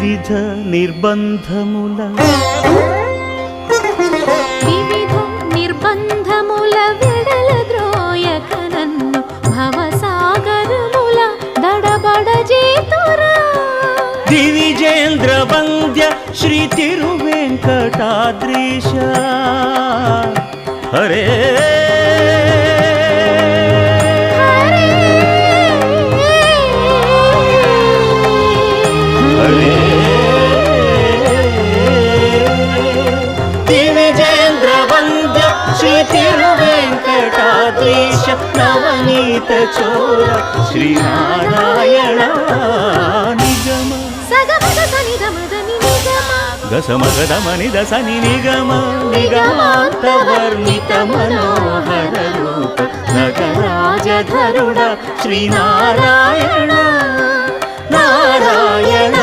వివిధ నిర్బంధముల విడల ద్రోయక నన్ను భవసాగరముల దడబడ చేతురా దివిజేంద్ర వంద్య శ్రీ తిరువెంకటాద్రీశ హరే దివిజేంద్ర వంద్య శ్రీ తిరువెంకటాద్రీశ నవనీత చోర శ్రీనారాయణ నిగమ దశమగదమని దశని నిగమ నిగమాంతవర్ణిత మనోహర రూప నగరాజధరుడ శ్రీనారాయణ నారాయణ